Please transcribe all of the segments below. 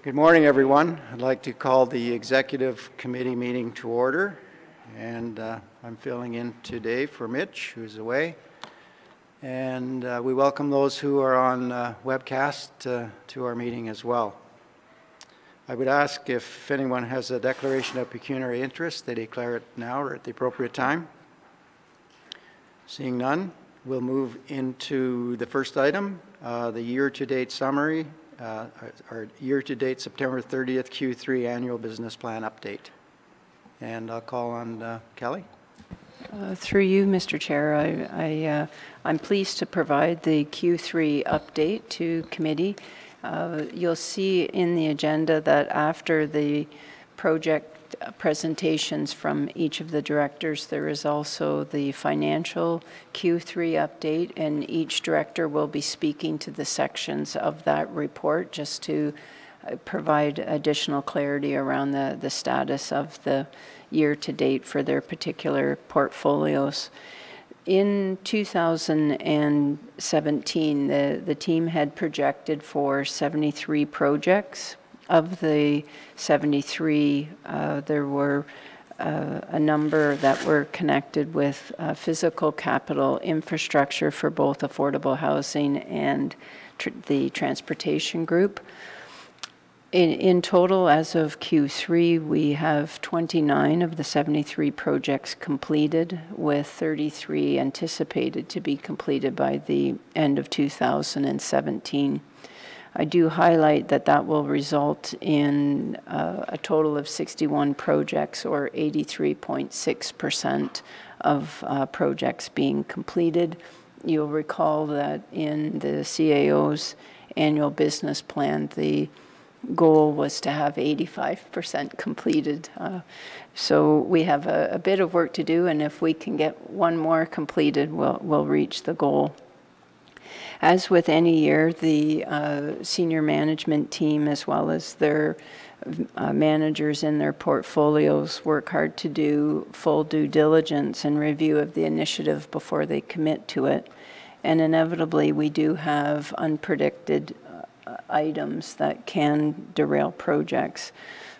Good morning, everyone. I'd like to call the Executive Committee meeting to order. And I'm filling in today for Mitch, who's away. And we welcome those who are on webcast to our meeting as well. I would ask if anyone has a declaration of pecuniary interest, they declare it now or at the appropriate time. Seeing none, we'll move into the first item, the year-to-date summary. Our year-to-date September 30th Q3 annual business plan update. And I'll call on Kelly. Through you, Mr. Chair, I'm pleased to provide the Q3 update to committee. You'll see in the agenda that after the project presentations from each of the directors, there is also the financial Q3 update, and each director will be speaking to the sections of that report just to provide additional clarity around the status of the year to date for their particular portfolios. In 2017, the team had projected for 73 projects. Of the 73, there were a number that were connected with physical capital infrastructure for both affordable housing and the transportation group. In total, as of Q3, we have 29 of the 73 projects completed, with 33 anticipated to be completed by the end of 2017. I do highlight that that will result in a total of 61 projects, or 83.6% of projects being completed. You'll recall that in the CAO's annual business plan, the goal was to have 85% completed. So we have a bit of work to do, and if we can get one more completed, we'll reach the goal. As with any year, the senior management team, as well as their managers in their portfolios, work hard to do full due diligence and review of the initiative before they commit to it. And inevitably, we do have unpredicted items that can derail projects.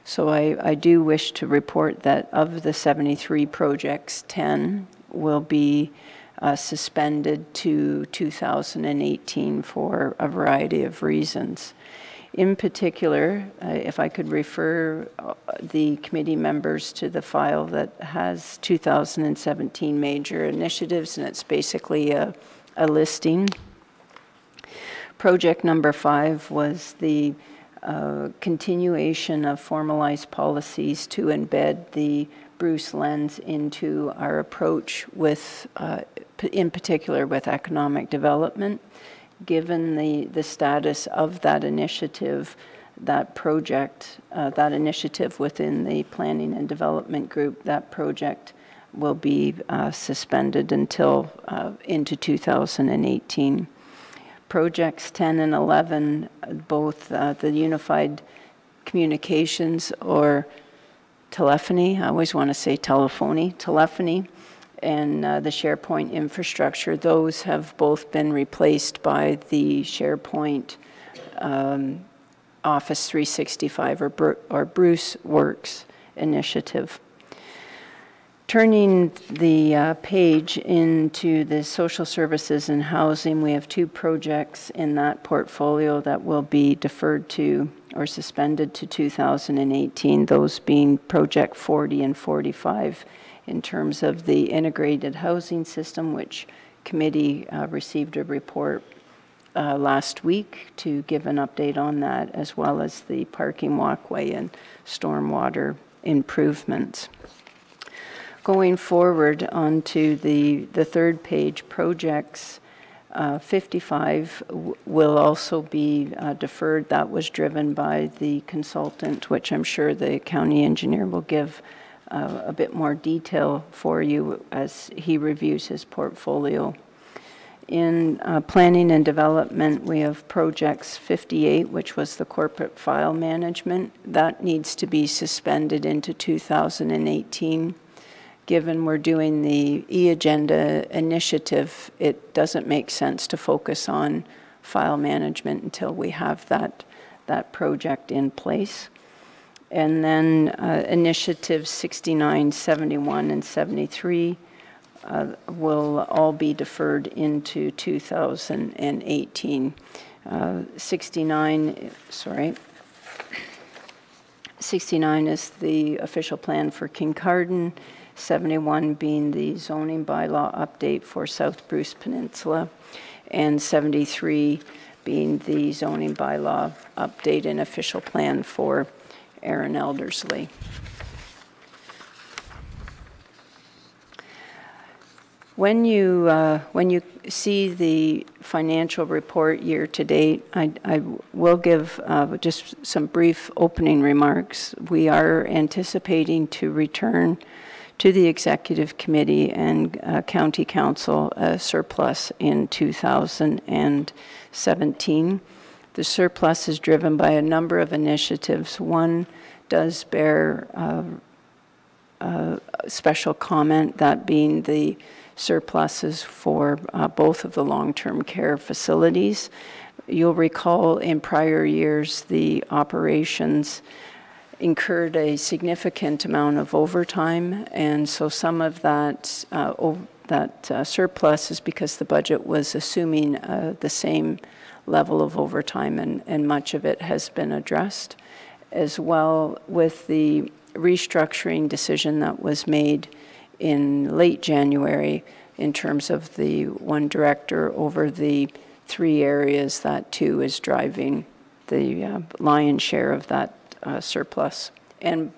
So I do wish to report that of the 73 projects, 10 will be suspended to 2018 for a variety of reasons. In particular, if I could refer the committee members to the file that has 2017 major initiatives, and it's basically a listing. Project number 5 was the continuation of formalized policies to embed the Bruce lens into our approach with, in particular with economic development. Given the status of that initiative, that project, that initiative within the planning and development group, that project will be suspended until into 2018. Projects 10 and 11, both the unified communications or telephony, I always want to say telephony, and the SharePoint infrastructure, those have both been replaced by the SharePoint Office 365 or Bruce Works initiative. Turning the page into the social services and housing, we have 2 projects in that portfolio that will be deferred to or suspended to 2018, those being Project 40 and 45 in terms of the integrated housing system, which committee received a report last week to give an update on that, as well as the parking walkway and stormwater improvements. Going forward onto the third page, projects 55 will also be deferred. That was driven by the consultant, which I'm sure the county engineer will give a bit more detail for you as he reviews his portfolio. In planning and development, we have projects 58, which was the corporate file management. That needs to be suspended into 2018. Given we're doing the e-agenda initiative, it doesn't make sense to focus on file management until we have that that project in place. And then initiatives 69, 71, and 73 will all be deferred into 2018. 69 is the official plan for Kincardine, 71 being the zoning bylaw update for South Bruce Peninsula, and 73 being the zoning bylaw update and official plan for Erin Elderslie. When you see the financial report year to date, I will give just some brief opening remarks. We are anticipating to return to the Executive Committee and County Council a surplus in 2017. The surplus is driven by a number of initiatives. One does bear special comment, that being the surpluses for both of the long-term care facilities. You'll recall in prior years the operations incurred a significant amount of overtime, and so some of that surplus is because the budget was assuming the same level of overtime, and much of it has been addressed. As well, with the restructuring decision that was made in late January in terms of the one director over the 3 areas, that too is driving the lion's share of that surplus. And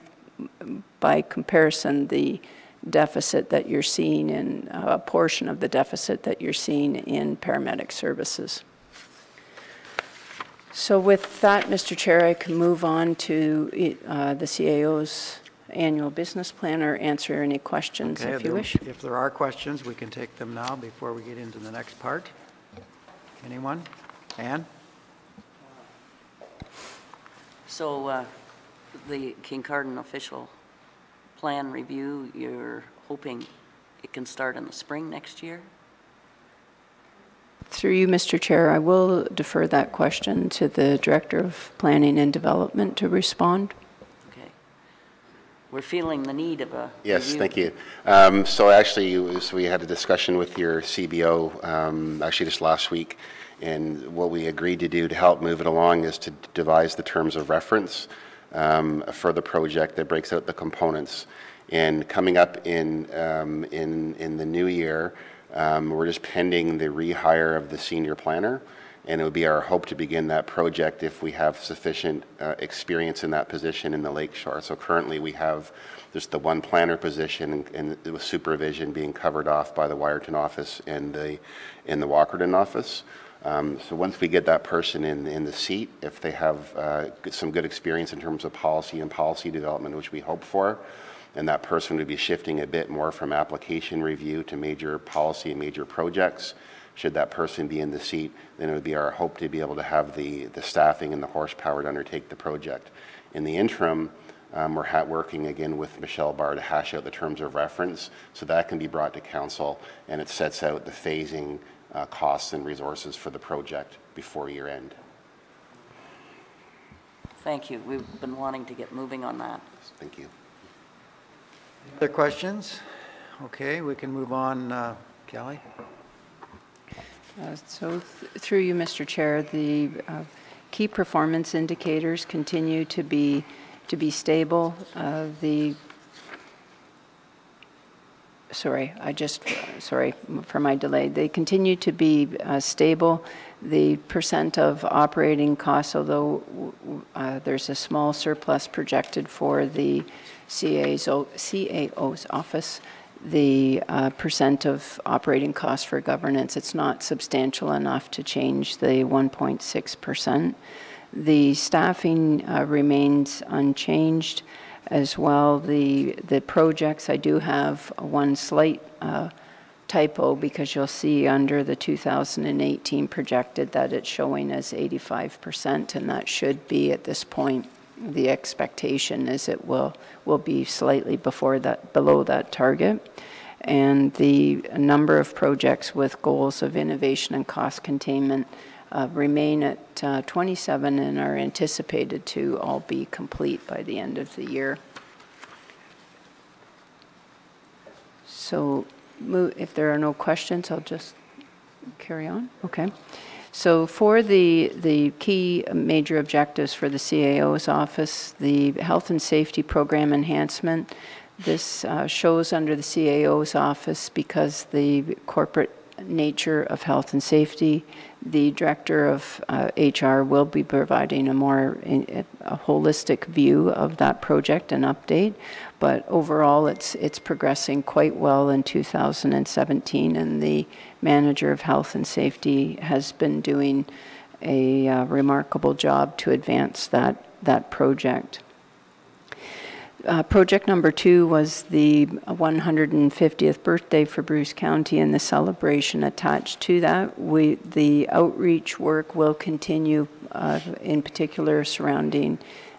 by comparison, the deficit that you're seeing in a portion of the deficit that you're seeing in paramedic services. So with that, Mr. Chair, I can move on to the CAO's annual business plan or answer any questions if you wish. If there are questions, we can take them now before we get into the next part. Anyone? Anne? So the Kincardine official plan review, you're hoping it can start in the spring next year? Through you, Mr. Chair, I will defer that question to the Director of Planning and Development to respond. Okay. We're feeling the need of a Yes, review. thank you. So actually, we had a discussion with your CBO actually just last week, and what we agreed to do to help move it along is to devise the terms of reference for the project that breaks out the components. And coming up in the new year, we're just pending the rehire of the senior planner, and it would be our hope to begin that project if we have sufficient experience in that position in the Lakeshore. So currently we have just the one planner position, and with supervision being covered off by the Wiarton office and the Walkerton office. So once we get that person in the seat, if they have some good experience in terms of policy and policy development, which we hope for, and that person would be shifting a bit more from application review to major policy and major projects. Should that person be in the seat, then it would be our hope to be able to have the staffing and the horsepower to undertake the project. In the interim, we're working again with Michelle Barr to hash out the terms of reference so that can be brought to council, and it sets out the phasing costs and resources for the project before year end. Thank you. We've been wanting to get moving on that. Thank you. Other questions? Okay, we can move on. Kelly? Through you, Mr. Chair, the key performance indicators continue to be stable. Sorry for my delay. They continue to be stable. The percent of operating costs, although there's a small surplus projected for the CAO's office, the percent of operating costs for governance, it's not substantial enough to change the 1.6%. The staffing remains unchanged as well. The projects, I do have one slight typo, because you'll see under the 2018 projected that it's showing as 85%, and that should be at this point. The expectation is it will be slightly below that target. And the number of projects with goals of innovation and cost containment remain at 27 and are anticipated to all be complete by the end of the year. So if there are no questions, I'll just carry on. Okay. So for the key major objectives for the CAO's office, the health and safety program enhancement, this shows under the CAO's office because the corporate nature of health and safety, the director of HR will be providing a more a holistic view of that project and update. But overall, it's progressing quite well in 2017, and the manager of health and safety has been doing a remarkable job to advance that project. Project number 2 was the 150th birthday for Bruce County and the celebration attached to that. The outreach work will continue, in particular surrounding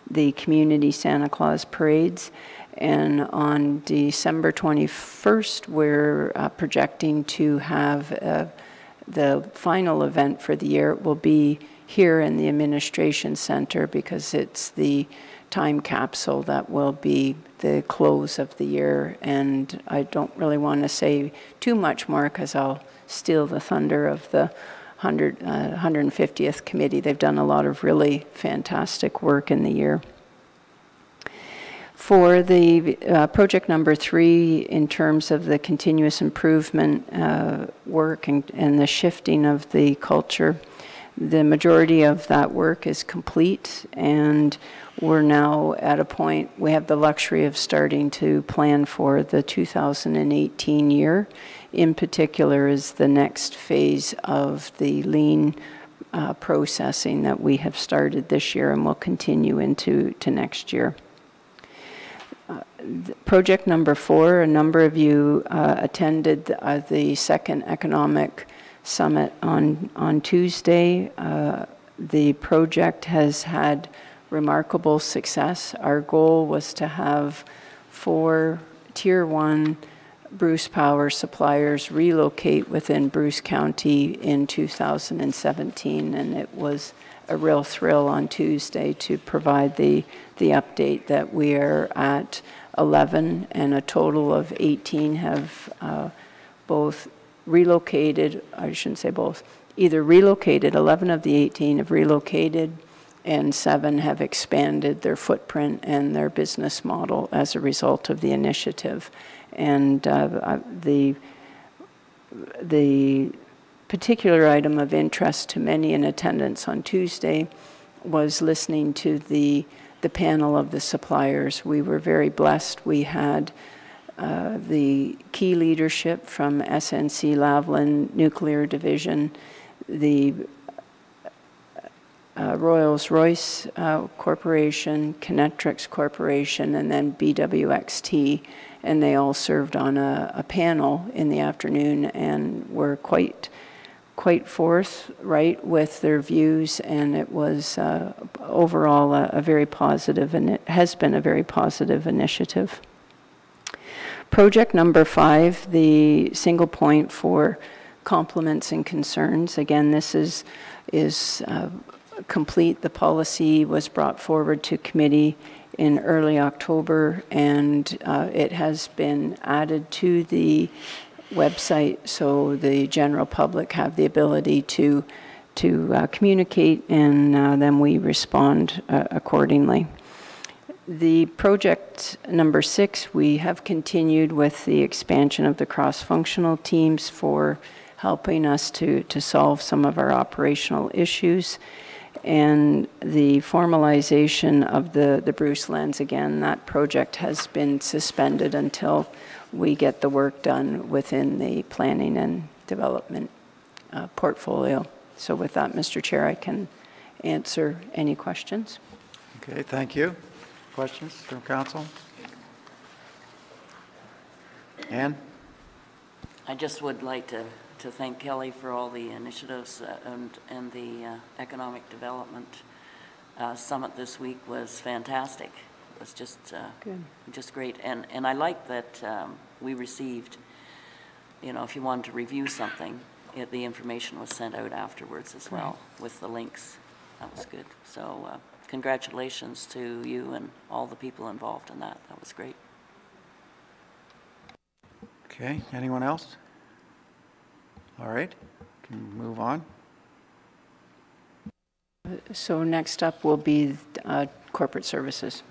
the community Santa Claus parades. And on December 21st, we're projecting to have the final event for the year. It will be here in the Administration Center because it's the time capsule that will be the close of the year. And I don't really want to say too much more because I'll steal the thunder of the 150th committee. They've done a lot of really fantastic work in the year. For the project number 3, in terms of the continuous improvement work and the shifting of the culture, the majority of that work is complete, and we're now at a point, we have the luxury of starting to plan for the 2018 year. In particular is the next phase of the lean processing that we have started this year and will continue into next year. Project number 4, a number of you attended the second economic summit on Tuesday. The project has had remarkable success. Our goal was to have 4 Tier 1 Bruce Power suppliers relocate within Bruce County in 2017, and it was a real thrill on Tuesday to provide the update that we are at 11, and a total of 18 have both relocated, I shouldn't say both, either relocated, 11 of the 18 have relocated, and 7 have expanded their footprint and their business model as a result of the initiative. And the particular item of interest to many in attendance on Tuesday was listening to the panel of the suppliers. We were very blessed. We had the key leadership from SNC Lavalin Nuclear Division, the Rolls-Royce Corporation, Kinetrix Corporation, and then BWXT, and they all served on a panel in the afternoon and were quite forthright with their views, and it was overall a very positive, and it has been a very positive initiative. Project number 5, the single point for compliments and concerns. Again, this is complete. The policy was brought forward to committee in early October, and it has been added to the website so the general public have the ability to communicate, and then we respond accordingly. The project number 6, we have continued with the expansion of the cross-functional teams for helping us to solve some of our operational issues. And the formalization of the Bruce Lens, again, that project has been suspended until we get the work done within the planning and development portfolio. So with that, Mr. Chair, I can answer any questions. Okay, thank you. Questions from council? Ann? I just would like to thank Kelly for all the initiatives and the economic development summit this week was fantastic. It was just great, and I like that we received, you know, if you wanted to review something, the information was sent out afterwards as well with the links. That was good. So congratulations to you and all the people involved in that. That was great. Okay, anyone else? All right, can move on. So next up will be corporate services.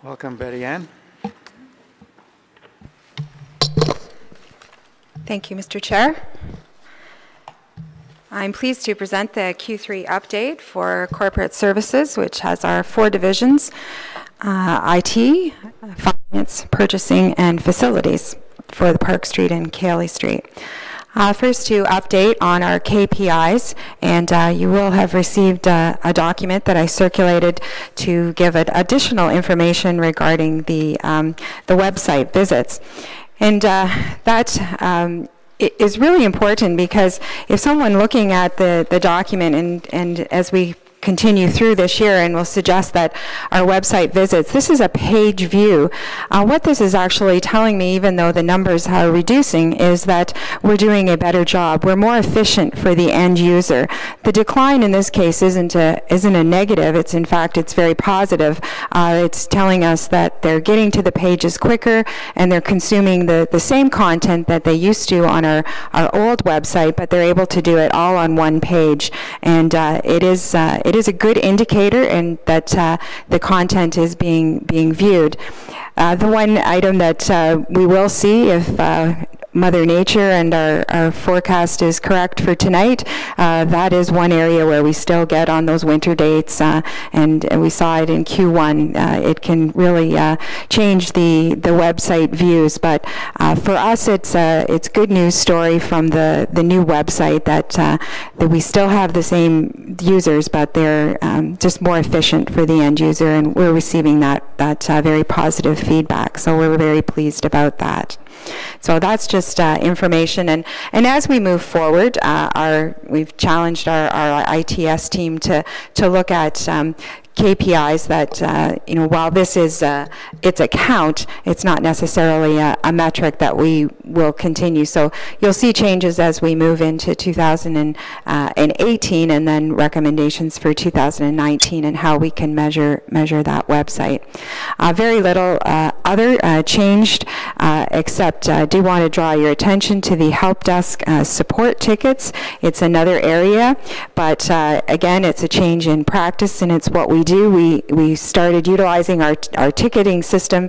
Welcome, Betty Ann. Thank you, Mr. Chair. I'm pleased to present the Q3 update for corporate services, which has our 4 divisions, IT, finance, purchasing, and facilities for the Park Street and Cayley Street. First, to update on our KPIs, and you will have received a document that I circulated to give additional information regarding the website visits. And that is really important, because if someone looking at the document, and as we continue through this year, and we'll suggest that our website visits, this is a page view. What this is actually telling me, even though the numbers are reducing, is that we're doing a better job. We're more efficient for the end user. The decline in this case isn't a negative. It's, in fact, it's very positive. It's telling us that they're getting to the pages quicker, and they're consuming the same content that they used to on our old website, but they're able to do it all on one page. And it is a good indicator, and that the content is being viewed. The one item that we will see, if Mother Nature and our forecast is correct for tonight, that is one area where we still get on those winter dates, and we saw it in Q1. It can really change the website views, but for us, it's good news story from the new website that we still have the same users, but they're just more efficient for the end user, and we're receiving that very positive feedback. So we're very pleased about that. So that's just information, and as we move forward, we've challenged our ITS team to look at KPIs that, while this is it's a count, it's not necessarily a metric that we will continue. So you'll see changes as we move into 2018, and then recommendations for 2019 and how we can measure that website. Very little other changed, except I do want to draw your attention to the help desk support tickets. It's another area, but again, it's a change in practice, and it's what we do. We started utilizing our ticketing system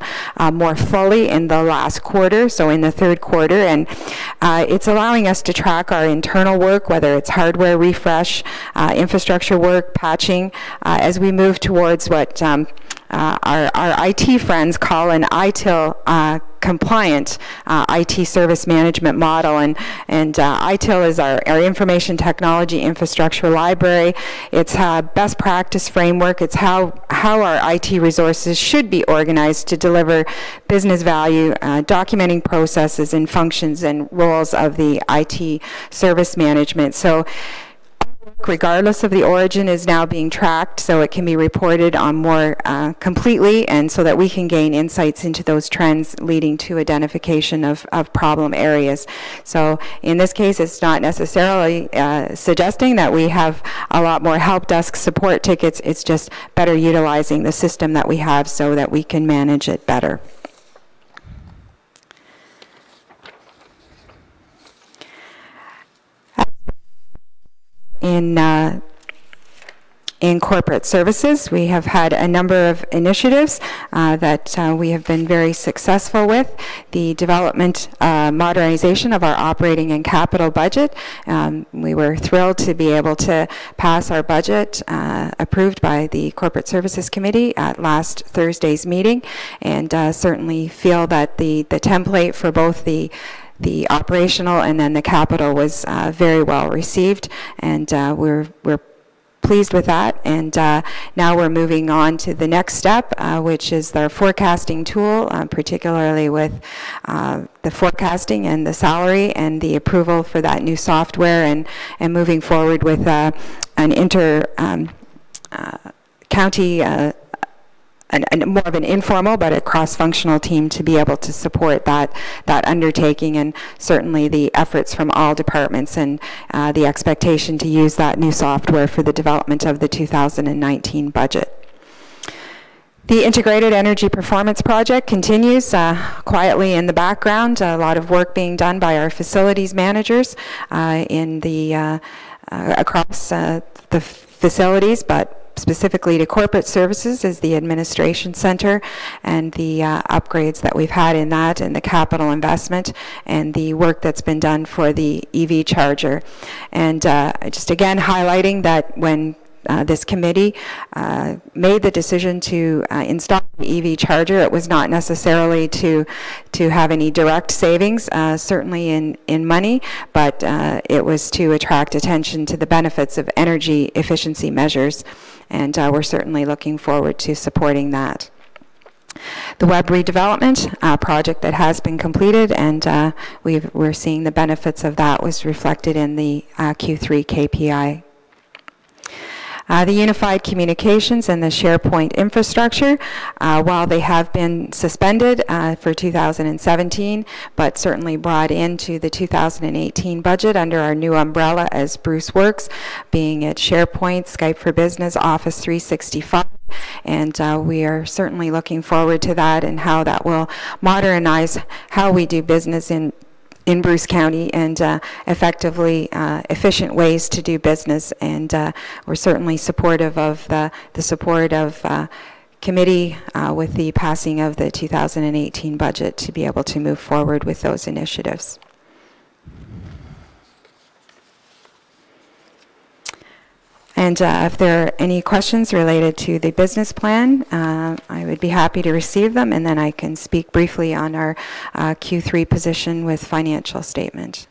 more fully in the last quarter, so in the third quarter, and it's allowing us to track our internal work, whether it's hardware refresh, infrastructure work, patching, as we move towards what our IT friends call an ITIL compliant IT service management model, and ITIL is our information technology infrastructure library. It's a best practice framework. It's how our IT resources should be organized to deliver business value, documenting processes and functions and roles of the IT service management. So regardless of the origin is now being tracked, so it can be reported on more completely, and so that we can gain insights into those trends leading to identification of problem areas. So in this case, it's not necessarily suggesting that we have a lot more help desk support tickets. It's just better utilizing the system that we have so that we can manage it better. In corporate services, we have had a number of initiatives that we have been very successful with. The development, modernization of our operating and capital budget. We were thrilled to be able to pass our budget approved by the Corporate Services Committee at last Thursday's meeting, and certainly feel that the template for both the operational and then the capital was very well received, and we're pleased with that. And now we're moving on to the next step, which is their forecasting tool, particularly with the forecasting and the salary and the approval for that new software, and moving forward with an inter-county more of an informal but a cross-functional team to be able to support that undertaking, and certainly the efforts from all departments and the expectation to use that new software for the development of the 2019 budget. The Integrated Energy Performance Project continues quietly in the background. A lot of work being done by our facilities managers in the across the facilities, but specifically to corporate services is the administration center, and the upgrades that we've had in that, and the capital investment, and the work that's been done for the EV charger. And just again highlighting that when this committee made the decision to install the EV charger, it was not necessarily to have any direct savings, certainly in money, but it was to attract attention to the benefits of energy efficiency measures, and we're certainly looking forward to supporting that. The web redevelopment project that has been completed, and we're seeing the benefits of that, was reflected in the Q3 KPI. The unified communications and the SharePoint infrastructure, while they have been suspended for 2017, but certainly brought into the 2018 budget under our new umbrella as Bruce Works, being it SharePoint, Skype for Business, Office 365, and we are certainly looking forward to that and how that will modernize how we do business in Bruce County, and effectively efficient ways to do business. And we're certainly supportive of the support of committee with the passing of the 2018 budget to be able to move forward with those initiatives. And if there are any questions related to the business plan, I would be happy to receive them, and then I can speak briefly on our Q3 position with financial statement.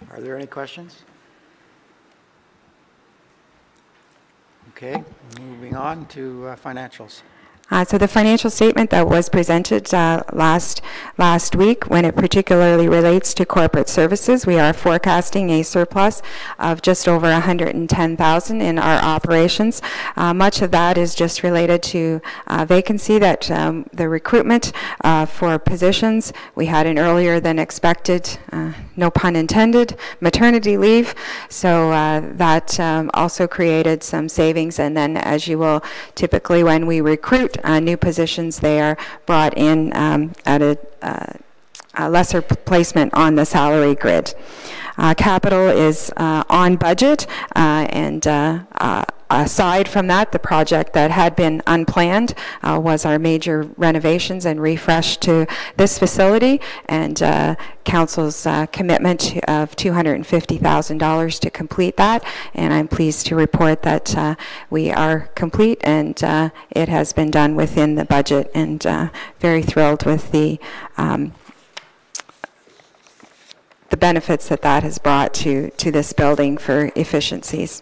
Are there any questions? Okay, moving on to financials. So the financial statement that was presented last week, when it particularly relates to corporate services, we are forecasting a surplus of just over $110,000 in our operations. Much of that is just related to vacancy, that the recruitment for positions. We had an earlier than expected, no pun intended, maternity leave, so that also created some savings. And then, as you will typically, when we recruit new positions, they are brought in at a lesser placement on the salary grid. Capital is on budget, and aside from that, the project that had been unplanned was our major renovations and refresh to this facility, and Council's commitment of $250,000 to complete that, and I'm pleased to report that we are complete, and it has been done within the budget, and very thrilled with the benefits that has brought to this building for efficiencies.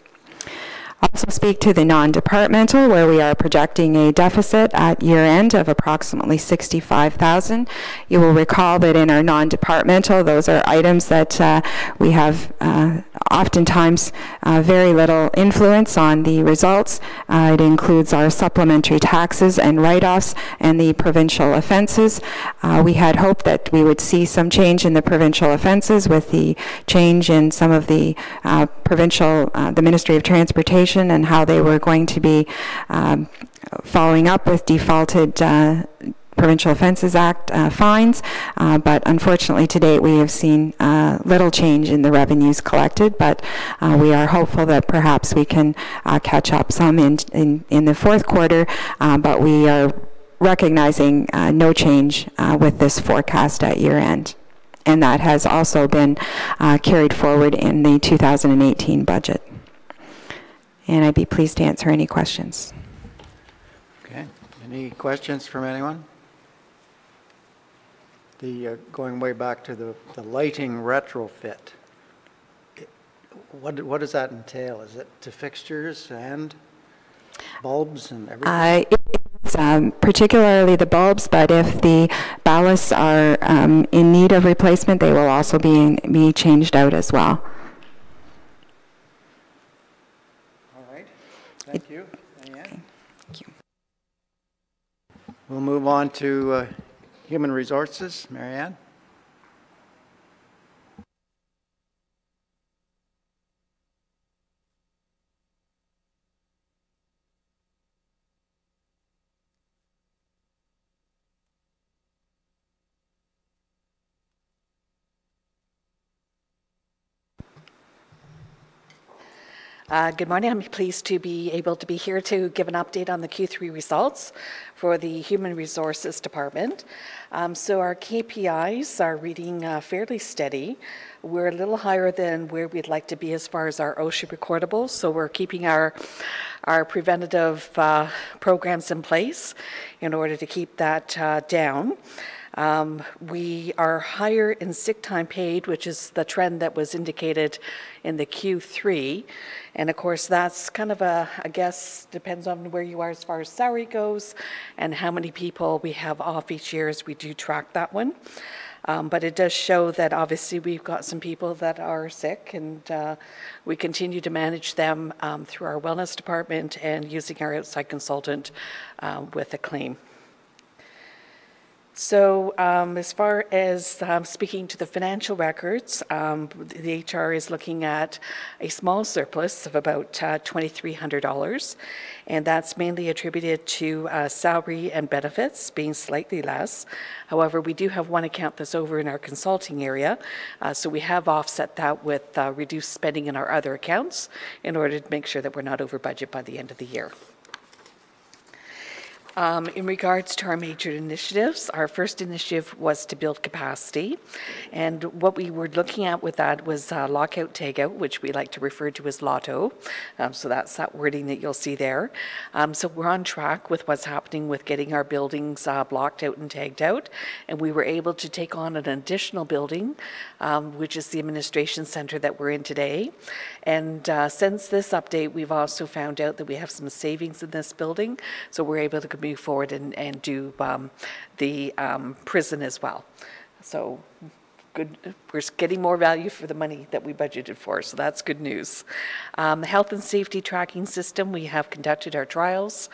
Also speak to the non-departmental, where we are projecting a deficit at year-end of approximately $65,000. You will recall that in our non-departmental, those are items that we have oftentimes very little influence on the results. It includes our supplementary taxes and write-offs and the provincial offenses. We had hoped that we would see some change in the provincial offenses with the change in some of the provincial, the Ministry of Transportation, and how they were going to be following up with defaulted Provincial Offences Act fines, but unfortunately to date we have seen little change in the revenues collected, but we are hopeful that perhaps we can catch up some in the fourth quarter, but we are recognizing no change with this forecast at year end. And that has also been carried forward in the 2018 budget. And I'd be pleased to answer any questions. Okay, any questions from anyone? The going way back to the lighting retrofit, what does that entail? Is it to fixtures and bulbs and everything? It's particularly the bulbs, but if the ballasts are in need of replacement, they will also be changed out as well. All right, thank you. Okay. Thank you. We'll move on to Human Resources. Marianne? Good morning. I'm pleased to be able to be here to give an update on the Q3 results for the Human Resources Department. So our KPIs are reading fairly steady. We're a little higher than where we'd like to be as far as our OSHA recordables, so we're keeping our preventative programs in place in order to keep that down. We are higher in sick time paid, which is the trend that was indicated in the Q3. And of course, that's kind of I guess, depends on where you are as far as salary goes and how many people we have off each year as we do track that one. But it does show that obviously we've got some people that are sick, and we continue to manage them through our wellness department and using our outside consultant with a claim. So as far as speaking to the financial records, the HR is looking at a small surplus of about $2,300, and that's mainly attributed to salary and benefits being slightly less. However, we do have one account that's over in our consulting area, so we have offset that with reduced spending in our other accounts in order to make sure that we're not over budget by the end of the year. In regards to our major initiatives, our first initiative was to build capacity, and what we were looking at with that was lockout tagout, which we like to refer to as LOTO. So that's that wording that you'll see there. So we're on track with what's happening with getting our buildings blocked out and tagged out, and we were able to take on an additional building, which is the administration center that we're in today. And since this update, we've also found out that we have some savings in this building, so we're able to move forward and do the prison as well. So good, we're getting more value for the money that we budgeted for, so that's good news. The health and safety tracking system, we have conducted our trials.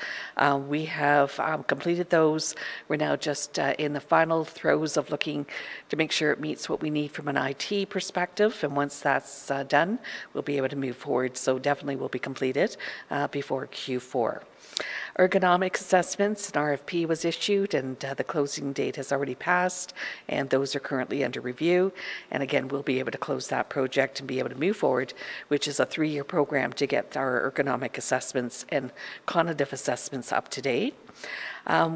We have completed those. We're now just in the final throes of looking to make sure it meets what we need from an IT perspective, and once that's done, we'll be able to move forward, so definitely will be completed before Q4. Ergonomic assessments, an RFP was issued, and the closing date has already passed, and those are currently under review. And again, we'll be able to close that project and be able to move forward, which is a 3-year program to get our ergonomic assessments and cognitive assessments up to date.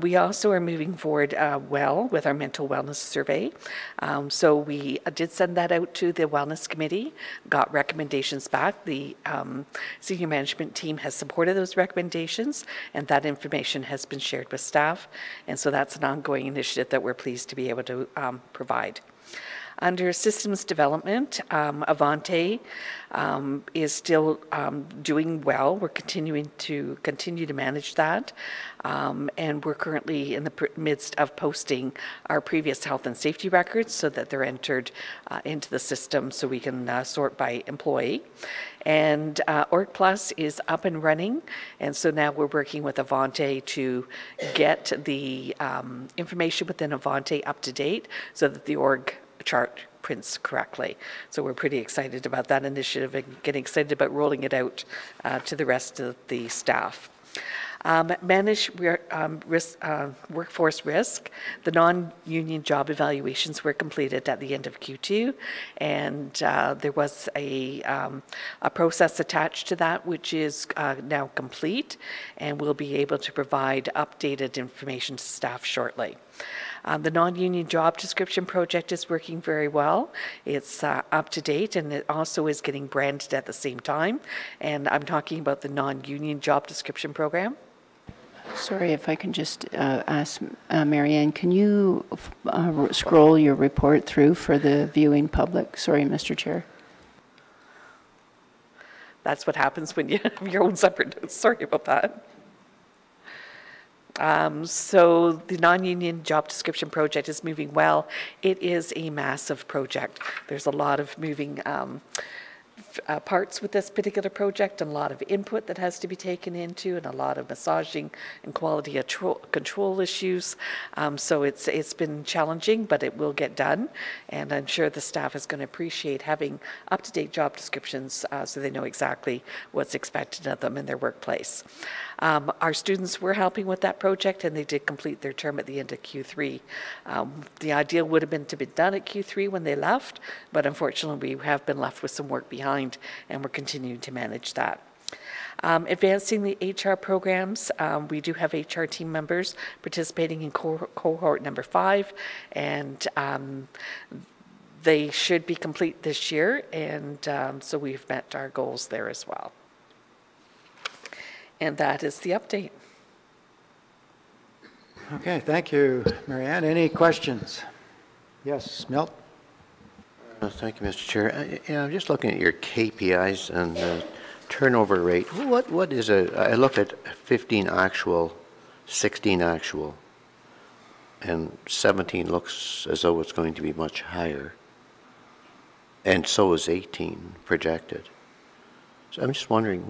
We also are moving forward well with our mental wellness survey. So we did send that out to the Wellness Committee, got recommendations back. The senior management team has supported those recommendations, and that information has been shared with staff. And so that's an ongoing initiative that we're pleased to be able to provide. Under systems development, Avante is still doing well. We're continuing to manage that, and we're currently in the midst of posting our previous health and safety records so that they're entered into the system so we can sort by employee. And OrgPlus is up and running, and so now we're working with Avante to get the information within Avante up to date so that the org chart prints correctly. So we're pretty excited about that initiative and getting excited about rolling it out to the rest of the staff. Manage workforce risk. The non-union job evaluations were completed at the end of Q2, and there was a process attached to that, which is now complete, and we'll be able to provide updated information to staff shortly. The non-union job description project is working very well. It's up to date, and it also is getting branded at the same time. And I'm talking about the non-union job description program. Sorry, if I can just ask Marianne, can you scroll your report through for the viewing public? Sorry, Mr. Chair. That's what happens when you have your own separate notes. Sorry about that. So the non-union job description project is moving well. It is a massive project. There's a lot of moving parts with this particular project, and a lot of input that has to be taken into, and a lot of massaging and quality control issues. So it's been challenging, but it will get done, and I'm sure the staff is going to appreciate having up-to-date job descriptions so they know exactly what's expected of them in their workplace. Our students were helping with that project, and they did complete their term at the end of Q3. The ideal would have been to be done at Q3 when they left, but unfortunately we have been left with some work behind, and we're continuing to manage that. Advancing the HR programs, we do have HR team members participating in cohort number 5, and they should be complete this year, and so we've met our goals there as well. And that is the update. Okay, thank you, Marianne. Any questions? Yes, Milt? Thank you, Mr. Chair. I'm just looking at your KPIs and the turnover rate. What is I looked at 15 actual, 16 actual, and 17 looks as though it's going to be much higher. And so is 18 projected. So I'm just wondering,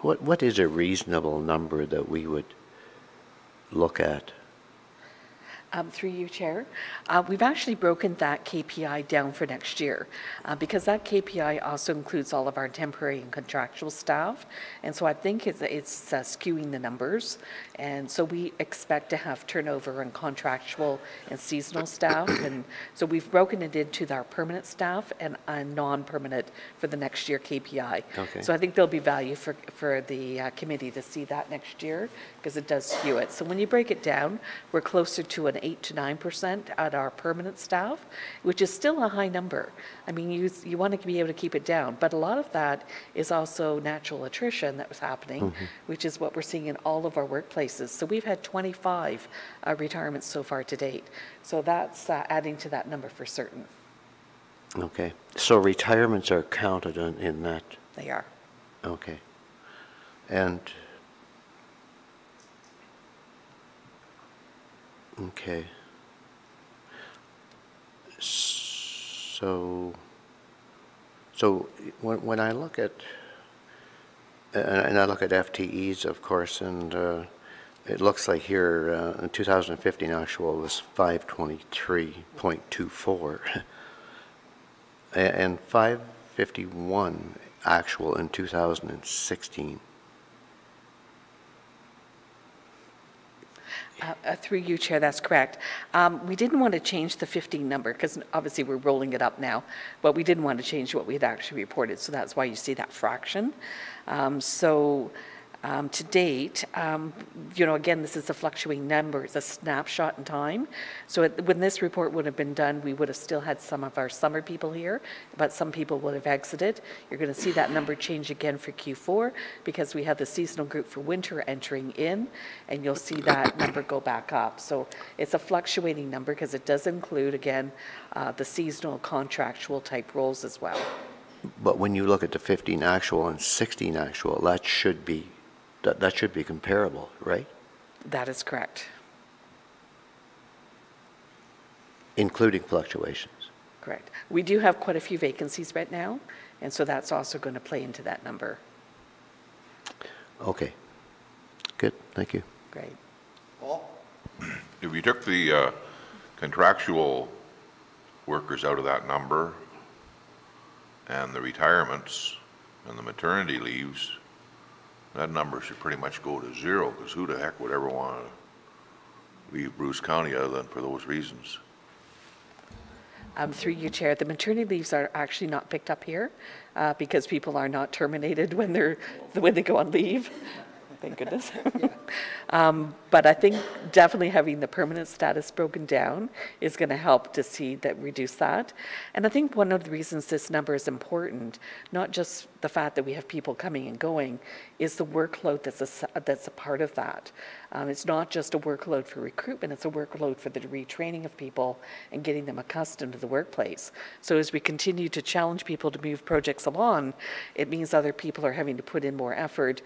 what is a reasonable number that we would look at? Through you, Chair. We've actually broken that KPI down for next year because that KPI also includes all of our temporary and contractual staff. And so I think it's skewing the numbers. And so we expect to have turnover in contractual and seasonal staff. And so we've broken it into our permanent staff and non-permanent for the next year KPI. Okay. So I think there'll be value for the committee to see that next year because it does skew it. So when you break it down, we're closer to an 8 to 9% at our permanent staff, which is still a high number. I mean, you want to be able to keep it down, but a lot of that is also natural attrition that was happening, which is what we're seeing in all of our workplaces. So we've had 25 retirements so far to date. So that's adding to that number for certain. Okay. So retirements are counted in that? They are. Okay. And okay. So when I look at, and I look at FTEs, of course, and it looks like here in 2015 actual was 523.24, and 551 actual in 2016. Through you, Chair, that's correct. We didn't want to change the 15 number because obviously we're rolling it up now, but we didn't want to change what we had actually reported, so that's why you see that fraction. To date, again, this is a fluctuating number. It's a snapshot in time. So when this report would have been done, we would have still had some of our summer people here, but some people would have exited. You're going to see that number change again for Q4 because we have the seasonal group for winter entering in, and you'll see that number go back up. So it's a fluctuating number because it does include, again, the seasonal contractual type roles as well. But when you look at the 15 actual and 16 actual, that should be comparable, right? That is correct. Including fluctuations. Correct. We do have quite a few vacancies right now, and so that's also going to play into that number. Okay. Good. Thank you. Great. If you took the contractual workers out of that number and the retirements and the maternity leaves, that number should pretty much go to zero, because who the heck would ever want to leave Bruce County other than for those reasons? Through you, Chair, the maternity leaves are actually not picked up here because people are not terminated when they go on leave. Thank goodness. But I think definitely having the permanent status broken down is going to help to see that reduce that. And I think one of the reasons this number is important, not just the fact that we have people coming and going, is the workload that's a part of that. It's not just a workload for recruitment, it's a workload for the retraining of people and getting them accustomed to the workplace. So as we continue to challenge people to move projects along, it means other people are having to put in more effort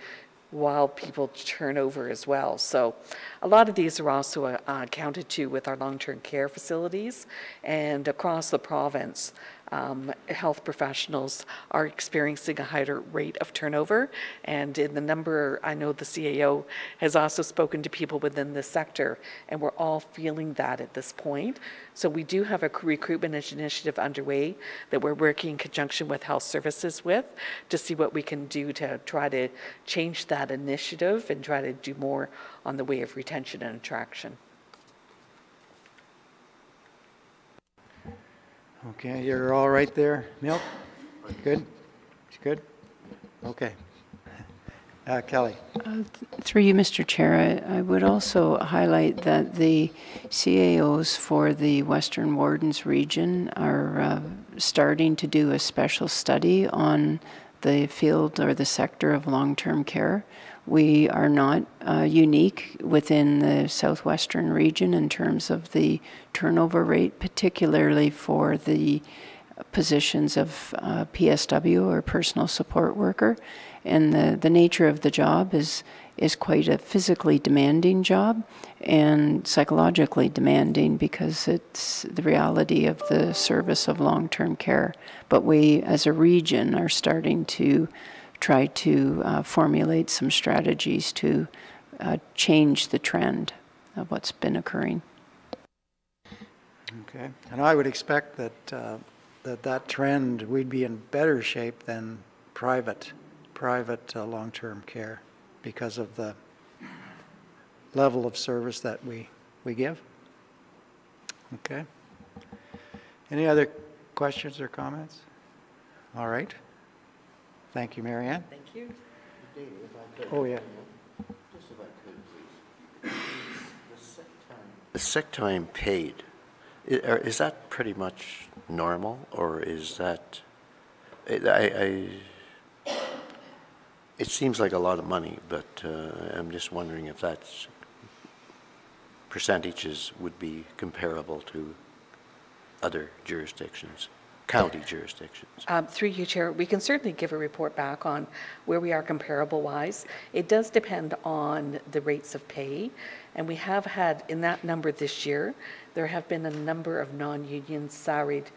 while people turn over as well. So a lot of these are also accounted to with our long-term care facilities, and across the province, health professionals are experiencing a higher rate of turnover. And in the number, I know the CAO has also spoken to people within the sector, and we're all feeling that at this point. So we do have a recruitment initiative underway that we're working in conjunction with health services with to see what we can do to try to change that initiative and try to do more on the way of retention and attraction. Okay, you're all right there, Milt? Good? Good? Okay. Kelly? Through you, Mr. Chair, I would also highlight that the CAOs for the Western Wardens region are starting to do a special study on the field or the sector of long-term care. We are not unique within the southwestern region in terms of the turnover rate, particularly for the positions of PSW or personal support worker. And the nature of the job is quite a physically demanding job and psychologically demanding because it's the reality of the service of long-term care. But we, as a region, are starting to try to formulate some strategies to change the trend of what's been occurring. Okay. And I would expect that that trend, we'd be in better shape than private long-term care because of the level of service that we give. Okay. Any other questions or comments? All right. Thank you, Marianne. Thank you. Oh, yeah. Just if I could, please. The sick time paid, is that pretty much normal, or is that, it seems like a lot of money, but I'm just wondering if that's percentages would be comparable to other jurisdictions. County jurisdictions. Through you, Chair, we can certainly give a report back on where we are comparable-wise. It does depend on the rates of pay, and we have had, in that number this year, there have been a number of non-union salaried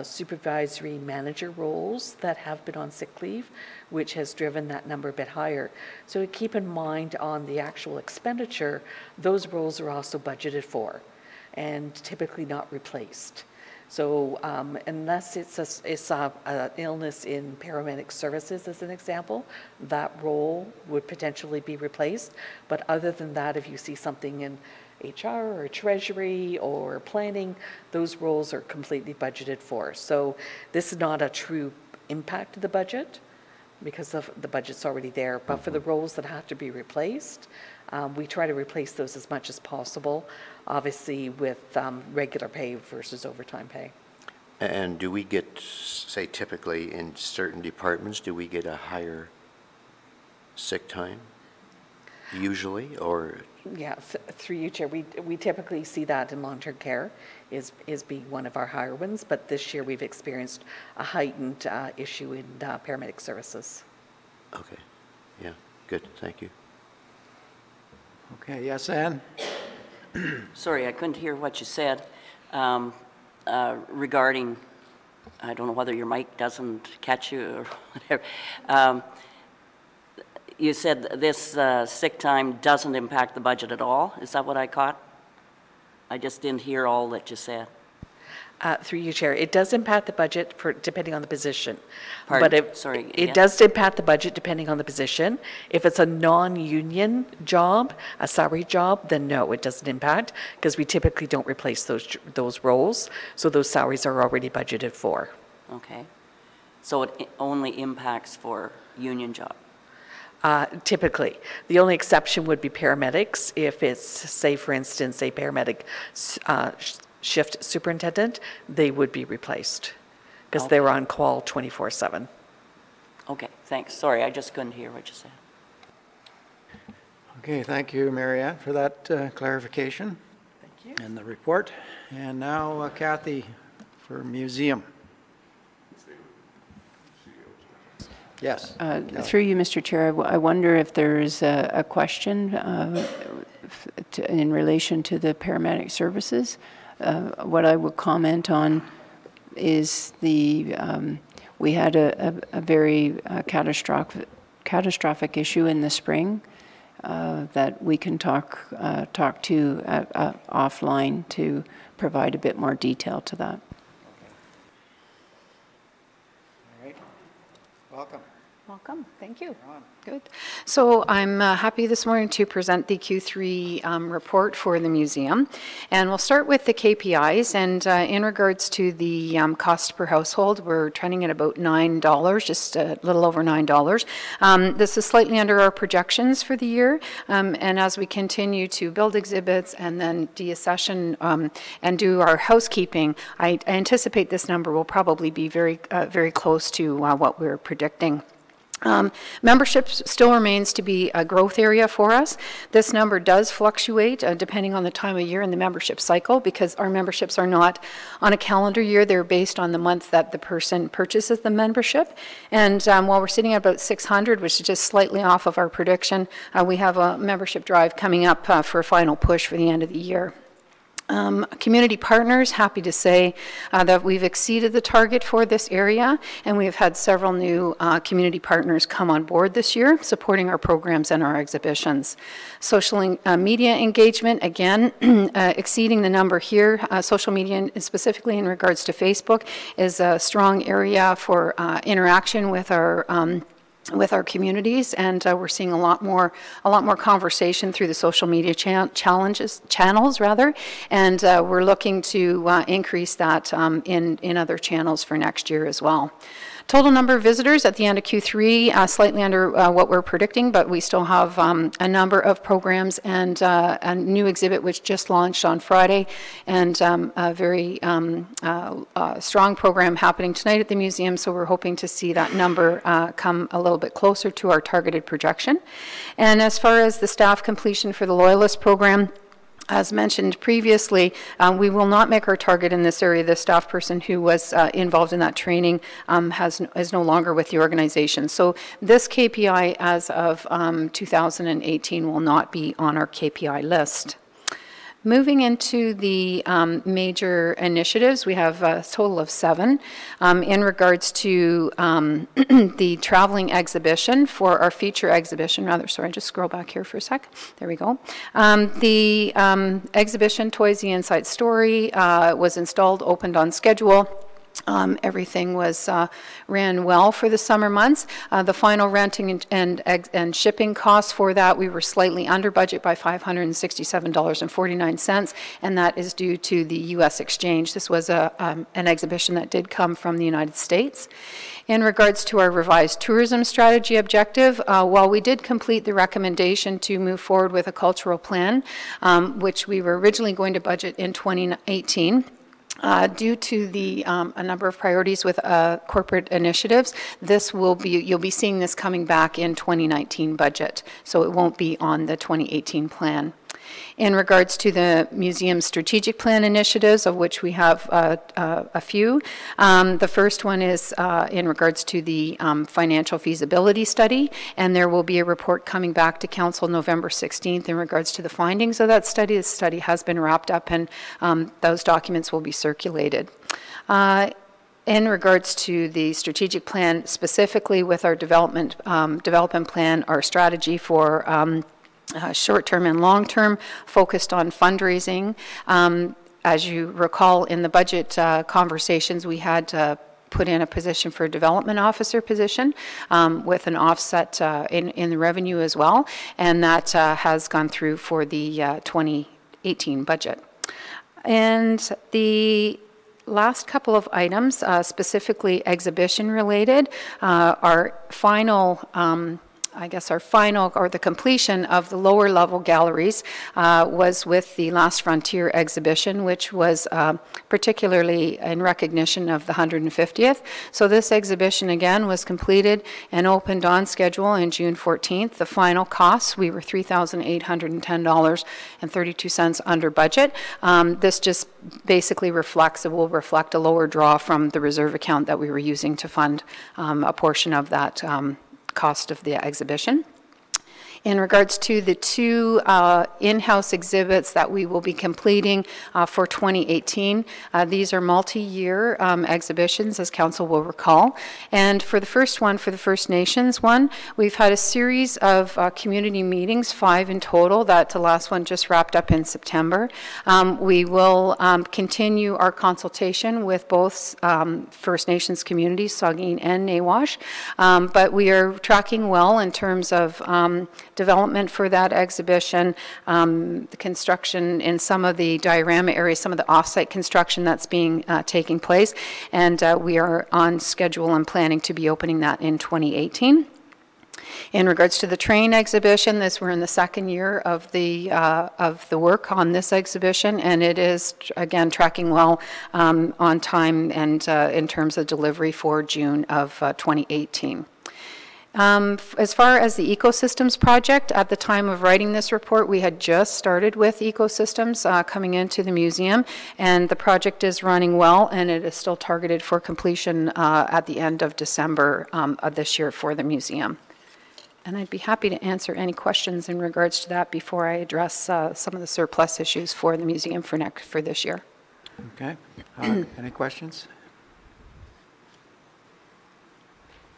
supervisory manager roles that have been on sick leave, which has driven that number a bit higher. So keep in mind on the actual expenditure, those roles are also budgeted for and typically not replaced. So unless it's an illness in paramedic services, as an example, that role would potentially be replaced. But other than that, if you see something in HR or treasury or planning, those roles are completely budgeted for. So this is not a true impact to the budget because of the budget's already there. But for the roles that have to be replaced, we try to replace those as much as possible, obviously with regular pay versus overtime pay. And do we get, say, typically in certain departments, do we get a higher sick time, usually, or? Yeah, through you, Chair, we typically see that in long-term care is being one of our higher ones, but this year we've experienced a heightened issue in paramedic services. Okay, yeah, good, thank you. Okay, yes, Ann? Sorry, I couldn't hear what you said regarding, I don't know whether your mic doesn't catch you or whatever. You said this sick time doesn't impact the budget at all. Is that what I caught? I just didn't hear all that you said. Through you, Chair, it does impact the budget for depending on the position. Pardon? But Sorry, it does impact the budget depending on the position. If it's a non-union job, a salary job, then no, it doesn't impact because we typically don't replace those roles. So those salaries are already budgeted for. Okay. So it only impacts for union job? Typically. The only exception would be paramedics. If it's, say, for instance, a paramedic shift superintendent, they would be replaced because they were on call 24/7. Okay, thanks. Sorry, I just couldn't hear what you said. Okay, thank you, Marianne, for that clarification. Thank you. And the report. And now Kathy for museum. Yes. Through you, Mr. Chair, I wonder if there is a question in relation to the paramedic services. What I would comment on is the, we had a very catastrophic issue in the spring that we can talk to offline to provide a bit more detail to that. All right. Welcome. Welcome. Thank you. Good. So I'm happy this morning to present the Q3 report for the museum. And we'll start with the KPIs. And in regards to the cost per household, we're trending at about $9, just a little over $9. This is slightly under our projections for the year. And as we continue to build exhibits and then deaccession and do our housekeeping, I anticipate this number will probably be very close to what we're predicting. Membership still remains to be a growth area for us. This number does fluctuate depending on the time of year in the membership cycle, because our memberships are not on a calendar year. They're based on the month that the person purchases the membership. And while we're sitting at about 600, which is just slightly off of our prediction, we have a membership drive coming up for a final push for the end of the year. Community partners, happy to say that we've exceeded the target for this area, and we've had several new community partners come on board this year, supporting our programs and our exhibitions. Social media engagement, again, exceeding the number here. Social media, specifically in regards to Facebook, is a strong area for interaction with our communities, and we're seeing a lot more conversation through the social media channels, and we're looking to increase that in other channels for next year as well. Total number of visitors at the end of Q3, slightly under what we're predicting, but we still have a number of programs and a new exhibit which just launched on Friday, and a very strong program happening tonight at the museum, so we're hoping to see that number come a little bit closer to our targeted projection. And as far as the staff completion for the Loyalist program, as mentioned previously, we will not make our target in this area. The staff person who was involved in that training is no longer with the organization. So this KPI as of 2018 will not be on our KPI list. Moving into the major initiatives, we have a total of 7 in regards to the traveling exhibition for our feature exhibition, sorry, just scroll back here for a sec. There we go. The exhibition, Toys the Inside Story, was installed, opened on schedule. Everything was ran well for the summer months. The final renting and shipping costs for that, we were slightly under budget by $567.49, and that is due to the U.S. exchange. This was an exhibition that did come from the United States. In regards to our revised tourism strategy objective, while we did complete the recommendation to move forward with a cultural plan, which we were originally going to budget in 2018, due to the a number of priorities with corporate initiatives, you'll be seeing this coming back in 2019 budget, so it won't be on the 2018 plan. In regards to the museum strategic plan initiatives, of which we have a few, the first one is in regards to the financial feasibility study, and there will be a report coming back to Council November 16th in regards to the findings of that study. The study has been wrapped up, and those documents will be circulated. In regards to the strategic plan, specifically with our development plan, our strategy for short-term and long-term, focused on fundraising. As you recall, in the budget conversations, we had put in a position for a development officer position with an offset in the revenue as well, and that has gone through for the 2018 budget. And the last couple of items, specifically exhibition related, our final the completion of the lower level galleries was with the Last Frontier exhibition, which was particularly in recognition of the 150th. So this exhibition again was completed and opened on schedule on June 14th. The final costs, we were $3,810.32 under budget. This just basically will reflect a lower draw from the reserve account that we were using to fund a portion of that cost of the exhibition. In regards to the two in-house exhibits that we will be completing for 2018, these are multi-year exhibitions, as Council will recall. And for the first one, for the First Nations one, we've had a series of community meetings, 5 in total. The last one just wrapped up in September. We will continue our consultation with both First Nations communities, Saugeen and Nawash, but we are tracking well in terms of development for that exhibition, the construction in some of the diorama areas, some of the off-site construction that's being taking place, and we are on schedule and planning to be opening that in 2018. In regards to the train exhibition, we're in the second year of the work on this exhibition, and it is again tracking well on time and in terms of delivery for June of 2018. As far as the ecosystems project, at the time of writing this report, we had just started with ecosystems coming into the museum, and the project is running well, and it is still targeted for completion at the end of December of this year for the museum. And I'd be happy to answer any questions in regards to that before I address some of the surplus issues for the museum for this year. Okay. Any questions?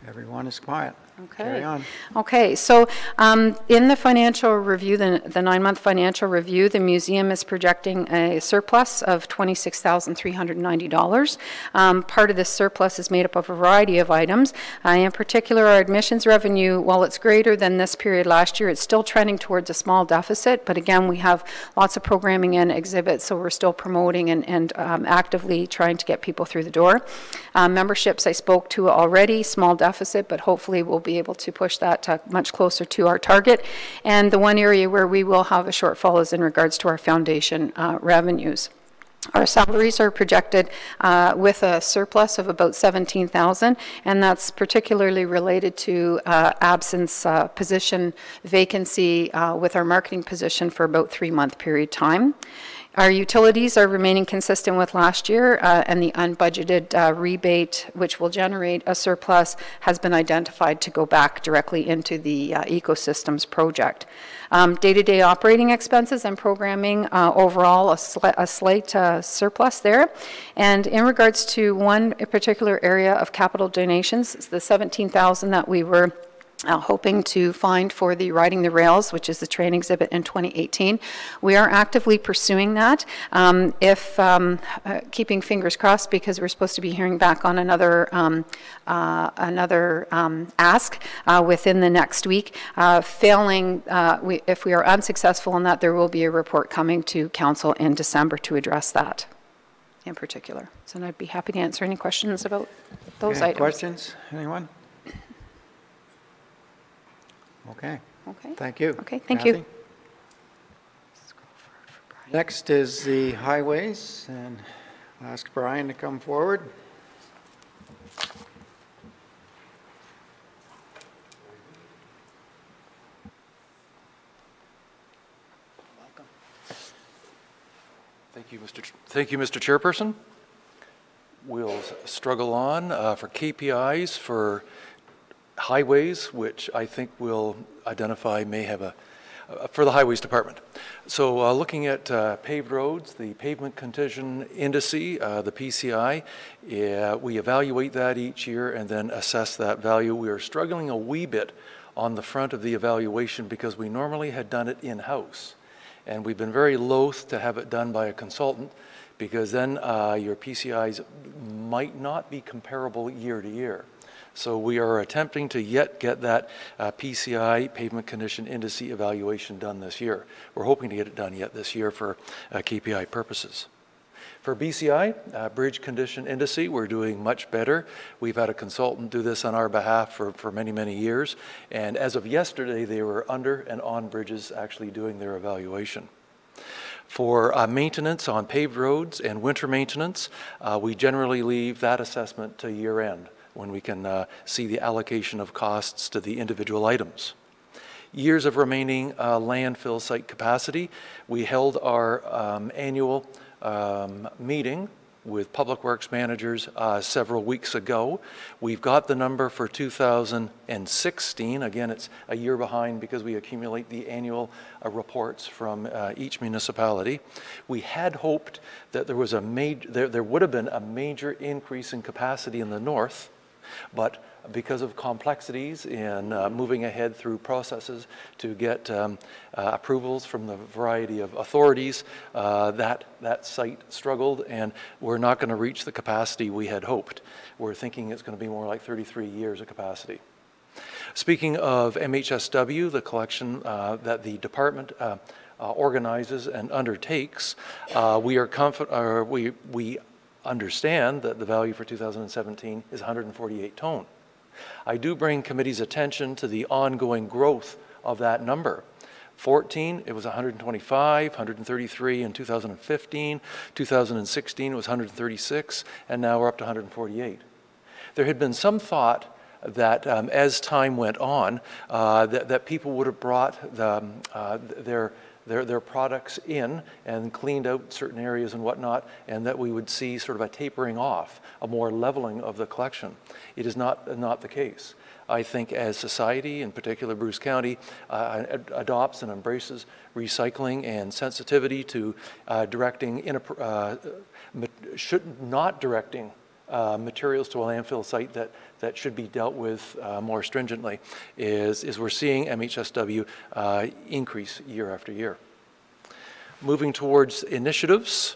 Everyone is quiet. Okay. Carry on. Okay, so in the financial review, the 9-month financial review, the museum is projecting a surplus of $26,390. Part of this surplus is made up of a variety of items. In particular, our admissions revenue, while it's greater than this period last year, it's still trending towards a small deficit. But again, we have lots of programming and exhibits, so we're still promoting and actively trying to get people through the door. Memberships I spoke to already, small deficit, but hopefully we'll be able to push that much closer to our target. And the one area where we will have a shortfall is in regards to our foundation revenues. Our salaries are projected with a surplus of about $17,000, and that's particularly related to absence position vacancy with our marketing position for about 3-month period time. Our utilities are remaining consistent with last year, and the unbudgeted rebate, which will generate a surplus, has been identified to go back directly into the ecosystems project. Day-to-day operating expenses and programming, overall a slight surplus there. And in regards to one particular area of capital donations, the $17,000 that we were hoping to find for the Riding the Rails, which is the train exhibit in 2018. We are actively pursuing that. Keeping fingers crossed, because we're supposed to be hearing back on another ask within the next week. If we are unsuccessful in that, there will be a report coming to Council in December to address that in particular. So I'd be happy to answer any questions about those items. Questions? Anyone? Okay. Okay. Thank you. Okay, thank you. Kathy? Next is the highways, and I'll ask Brian to come forward. Thank you, Mr. Chairperson. We'll struggle on for KPIs for highways, which I think will identify may have for the Highways Department. So looking at paved roads, the pavement condition indice, the PCI, we evaluate that each year and then assess that value. We are struggling a wee bit on the front of the evaluation because we normally had done it in-house. And we've been very loath to have it done by a consultant, because then your PCIs might not be comparable year to year. So we are attempting to yet get that PCI, pavement condition indice evaluation, done this year. We're hoping to get it done yet this year for KPI purposes. For BCI, bridge condition indice, we're doing much better. We've had a consultant do this on our behalf for many, many years. And as of yesterday, they were under and on bridges actually doing their evaluation. For maintenance on paved roads and winter maintenance, we generally leave that assessment to year end, when we can see the allocation of costs to the individual items. Years of remaining landfill site capacity. We held our annual meeting with Public Works managers several weeks ago. We've got the number for 2016. Again, it's a year behind because we accumulate the annual reports from each municipality. We had hoped that there was there would have been a major increase in capacity in the north, but because of complexities in moving ahead through processes to get approvals from the variety of authorities, that site struggled, and we're not going to reach the capacity we had hoped. We're thinking it's going to be more like 33 years of capacity. Speaking of MHSW, the collection that the department organizes and undertakes, we understand that the value for 2017 is 148 ton. I do bring committee's attention to the ongoing growth of that number. 14, it was 125, 133 in 2015, 2016 it was 136, and now we're up to 148. There had been some thought that as time went on, that people would have brought their products in and cleaned out certain areas and whatnot, and that we would see sort of a tapering off, a more leveling of the collection. It is not the case. I think as society, in particular Bruce County, adopts and embraces recycling and sensitivity to directing materials to a landfill site that should be dealt with more stringently, is we're seeing MHSW increase year after year. Moving towards initiatives.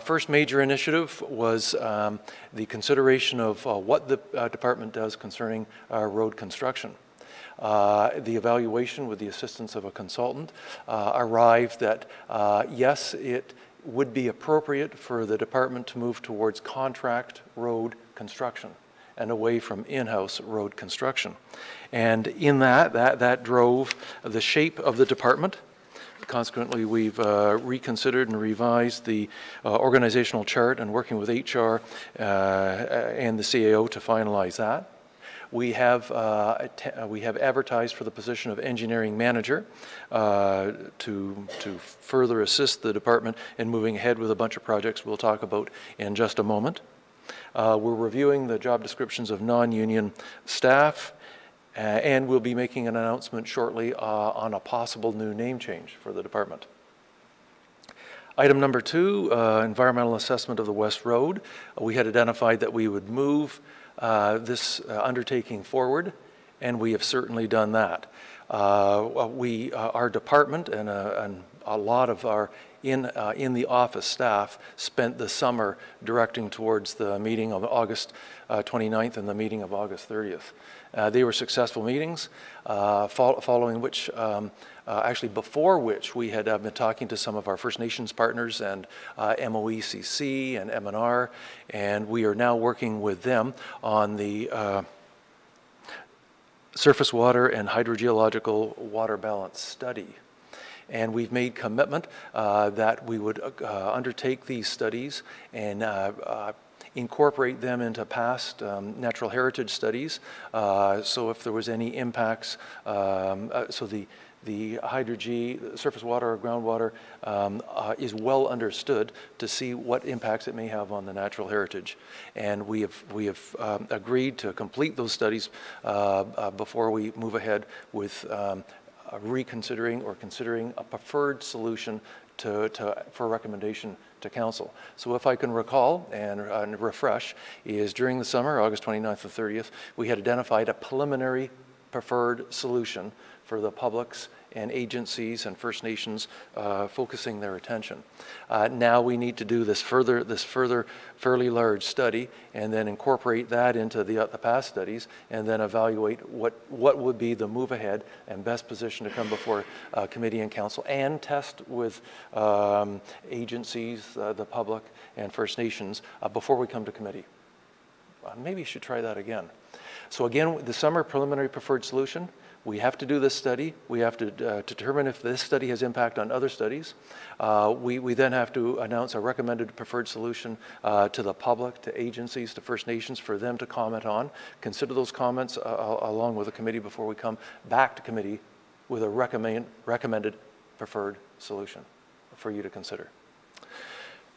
First major initiative was the consideration of what the department does concerning road construction. The evaluation with the assistance of a consultant arrived that yes, it would be appropriate for the department to move towards contract road construction and away from in-house road construction. And in that drove the shape of the department. Consequently, we've reconsidered and revised the organizational chart and working with HR and the CAO to finalize that. We have advertised for the position of engineering manager to further assist the department in moving ahead with a bunch of projects we'll talk about in just a moment. We're reviewing the job descriptions of non-union staff, and we'll be making an announcement shortly on a possible new name change for the department. Item number 2, environmental assessment of the West Road. We had identified that we would move this undertaking forward, and we have certainly done that. Our department and a lot of our in the office staff spent the summer directing towards the meeting of August 29th and the meeting of August 30th. They were successful meetings, following which, actually before which, we had been talking to some of our First Nations partners and MOECC and MNR, and we are now working with them on the surface water and hydrogeological water balance study. And we've made commitment that we would undertake these studies and incorporate them into past natural heritage studies. So if there was any impacts, so the surface water or groundwater is well understood to see what impacts it may have on the natural heritage. And we have agreed to complete those studies before we move ahead with reconsidering or considering a preferred solution for recommendation to council. So if I can recall and refresh, is during the summer, August 29th and 30th, we had identified a preliminary preferred solution for the publics and agencies and First Nations focusing their attention. Now we need to do this further fairly large study and then incorporate that into the past studies and then evaluate what would be the move ahead and best position to come before committee and council and test with agencies, the public and First Nations before we come to committee. Maybe you should try that again. So again, the summer preliminary preferred solution. We have to do this study. We have to determine if this study has impact on other studies. We then have to announce a recommended preferred solution to the public, to agencies, to First Nations for them to comment on. Consider those comments along with the committee before we come back to committee with a recommended preferred solution for you to consider.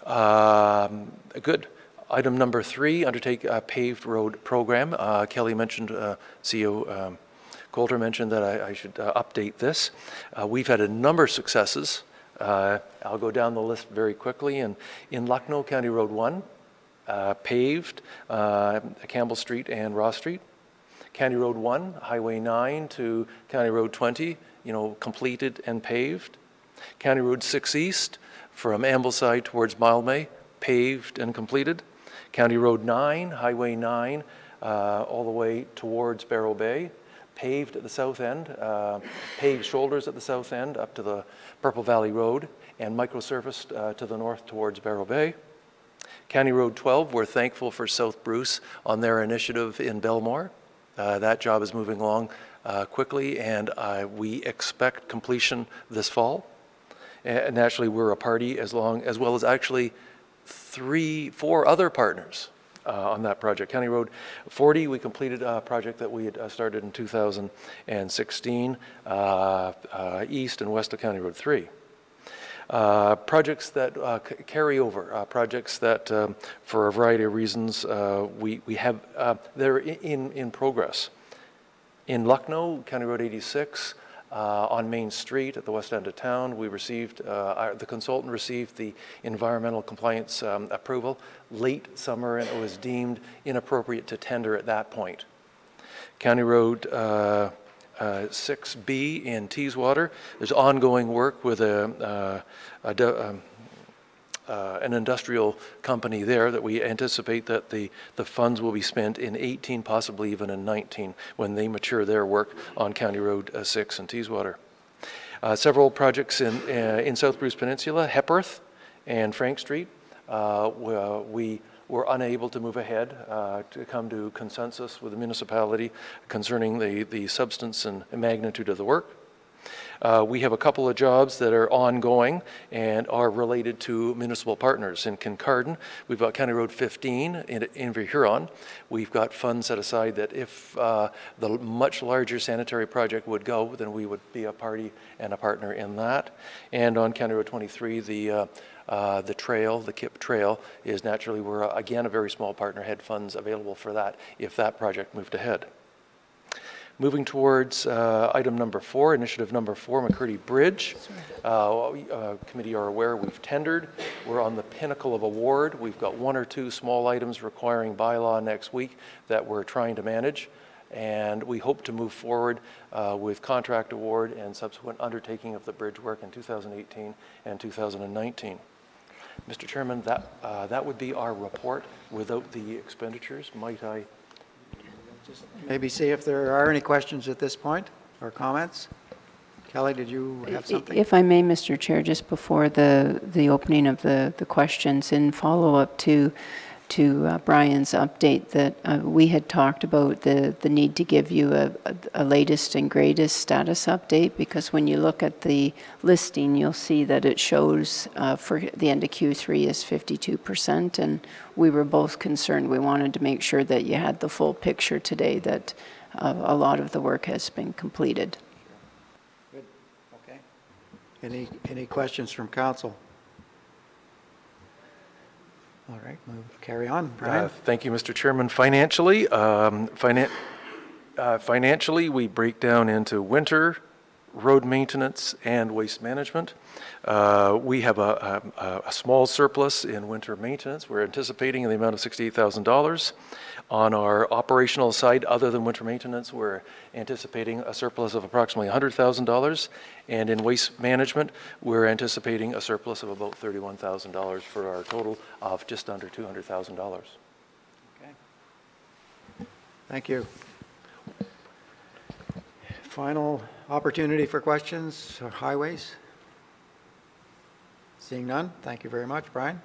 Good. Item number 3, undertake a paved road program. Kelly mentioned, CEO Coulter mentioned that I should update this. We've had a number of successes. I'll go down the list very quickly. In Lucknow, County Road 1, paved Campbell Street and Ross Street. County Road 1, Highway 9 to County Road 20, completed and paved. County Road 6 East from Ambleside towards Mildmay, paved and completed. County Road 9, Highway 9, all the way towards Barrow Bay, paved at the south end, paved shoulders at the south end up to the Purple Valley Road, and microsurfaced to the north towards Barrow Bay. County Road 12, we're thankful for South Bruce on their initiative in Belmore. That job is moving along quickly, and we expect completion this fall. And naturally, we're a party as well as actually 4 other partners on that project. County Road 40, we completed a project that we had started in 2016, east and west of County Road 3. Projects that carry over, projects that for a variety of reasons we have, they're in progress. In Lucknow, County Road 86, on Main Street at the west end of town, we received, the consultant received the environmental compliance approval late summer, and it was deemed inappropriate to tender at that point. County Road 6B in Teeswater, there's ongoing work with an industrial company there that we anticipate that the funds will be spent in 18, possibly even in 19, when they mature their work on County Road 6 in Teeswater. Several projects in South Bruce Peninsula, Hepworth and Frank Street, we were unable to move ahead to come to consensus with the municipality concerning the substance and magnitude of the work. We have a couple of jobs that are ongoing and are related to municipal partners. In Kincardine, we've got County Road 15 in Inverhuron. We've got funds set aside that if the much larger sanitary project would go, then we would be a party and a partner in that. And on County Road 23, the trail, the KIP Trail, is naturally, we're again a very small partner, had funds available for that if that project moved ahead. Moving towards item number 4, initiative number 4, McCurdy Bridge. Committee are aware we've tendered. We're on the pinnacle of award. We've got 1 or 2 small items requiring bylaw next week that we're trying to manage. And we hope to move forward with contract award and subsequent undertaking of the bridge work in 2018 and 2019. Mr. Chairman, that would be our report without the expenditures. Might I? Just maybe see if there are any questions at this point or comments. Kelly, did you have something? If I may, Mr. Chair, just before the opening of the questions, in follow-up to Brian's update, that we had talked about the need to give you a latest and greatest status update, because when you look at the listing, you'll see that it shows for the end of Q3 is 52%, and we were both concerned. We wanted to make sure that you had the full picture today, that a lot of the work has been completed. Good. Okay. Any questions from council? All right, carry on. Brian? Thank you, Mr. Chairman. Financially, financially, we break down into winter, road maintenance, and waste management. We have a small surplus in winter maintenance. We're anticipating in the amount of $68,000. On our operational side, other than winter maintenance, we're anticipating a surplus of approximately $100,000. And in waste management, we're anticipating a surplus of about $31,000 for our total of just under $200,000. Okay. Thank you. Final opportunity for questions, highways? Seeing none, thank you very much. Brian?